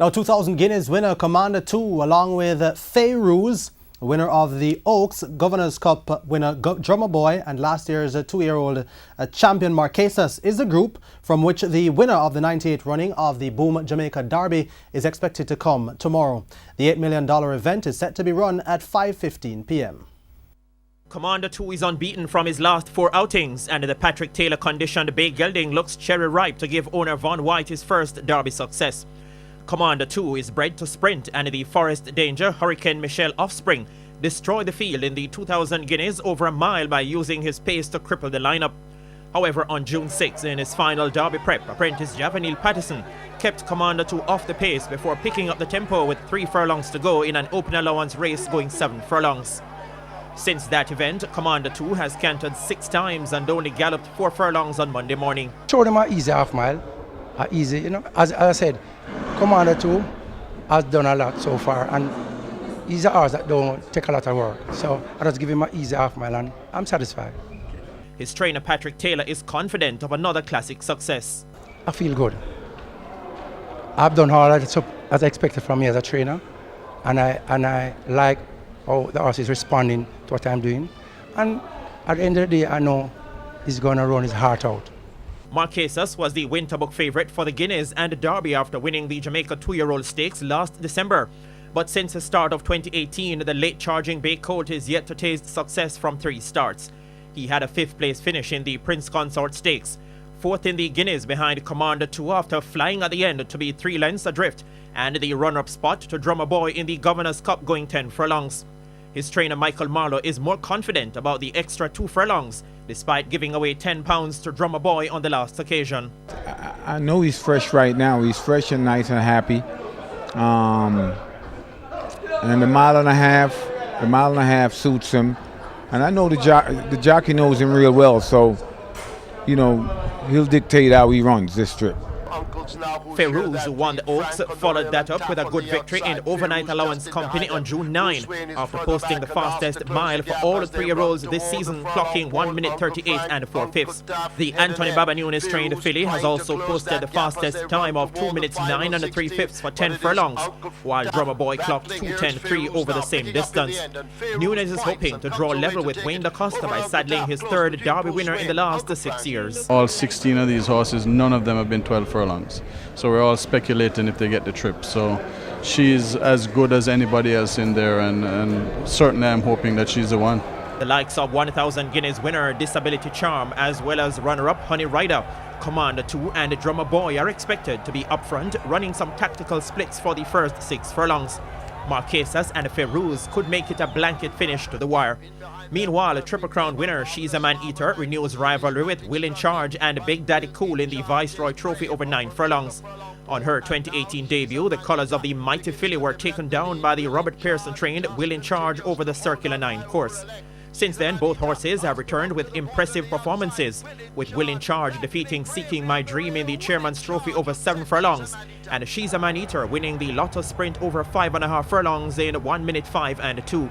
Now, 2,000 Guineas winner Commander 2, along with Fairuz, winner of the Oaks Governor's Cup winner Drummer Boy, and last year's 2-year-old champion Marquesas, is the group from which the winner of the 98th running of the Boom Jamaica Derby is expected to come tomorrow. The $8 million event is set to be run at 5:15 p.m. Commander 2 is unbeaten from his last 4 outings, and the Patrick Taylor conditioned bay gelding looks cherry ripe to give owner Von White his first Derby success. Commander 2 is bred to sprint, and the Forest Danger Hurricane Michelle offspring destroyed the field in the 2,000 Guineas over a mile by using his pace to cripple the lineup. However, on June 6, in his final Derby prep, apprentice Javanil Patterson kept Commander 2 off the pace before picking up the tempo with 3 furlongs to go in an open allowance race going 7 furlongs. Since that event, Commander 2 has cantered 6 times and only galloped 4 furlongs on Monday morning. Showed him an easy half mile, as I said, Commander 2 has done a lot so far, and he's a horse that don't take a lot of work. So I just give him an easy half mile and I'm satisfied. His trainer Patrick Taylor is confident of another classic success. I feel good. I've done all that as I expected from me as a trainer, and I like how the horse is responding to what I'm doing. And at the end of the day, I know he's going to run his heart out. Marquesas was the Winterbook favourite for the Guineas and Derby after winning the Jamaica 2-year-old stakes last December. But since the start of 2018, the late charging bay colt is yet to taste success from 3 starts. He had a 5th place finish in the Prince Consort Stakes, 4th in the Guineas behind Commander 2 after flying at the end to be 3 lengths adrift, and the runner-up spot to Drummer Boy in the Governor's Cup going 10 furlongs. His trainer Michael Marlowe is more confident about the extra 2 furlongs, despite giving away £10 to Drummer Boy on the last occasion. I know he's fresh right now. He's fresh and nice and happy. And the mile and a half suits him. And I know the jockey knows him real well, so, you know, he'll dictate how he runs this trip. Fairuz, who won the Oaks, followed that up with a good victory in Overnight Allowance Company on June 9, after posting the fastest mile for all 3-year-olds this season, clocking 1 minute 38 and 4/5. The Anthony Baba Nunes trained filly has also posted the fastest time of 2 minutes 9 and 3/5 for 10 furlongs, while Drummer Boy clocked 2:10.3 over the same distance. Nunes is hoping to draw level with Wayne Da Costa by saddling his 3rd Derby winner in the last 6 years. All 16 of these horses, none of them have been 12 furlongs. So we're all speculating if they get the trip. So she's as good as anybody else in there, and certainly I'm hoping that she's the one. The likes of 1,000 Guineas winner Disability Charm, as well as runner-up Honey Rider, Commander 2 and Drummer Boy are expected to be up front, running some tactical splits for the first 6 furlongs. Marquesas and Fairuz could make it a blanket finish to the wire. Meanwhile, a Triple Crown winner, She's a Man Eater, renews rivalry with Will in Charge and Big Daddy Cool in the Viceroy Trophy over 9 furlongs. On her 2018 debut, the colours of the mighty filly were taken down by the Robert Pearson-trained Will in Charge over the Circular 9 course. Since then, both horses have returned with impressive performances, with Will in Charge defeating Seeking My Dream in the Chairman's Trophy over 7 furlongs, and She's a Man Eater winning the Lotto Sprint over 5.5 furlongs in 1 minute 5 and 2.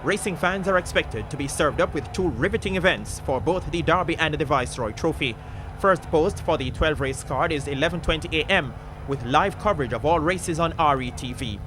Racing fans are expected to be served up with 2 riveting events for both the Derby and the Viceroy Trophy. First post for the 12-race card is 11:20 a.m. with live coverage of all races on RETV.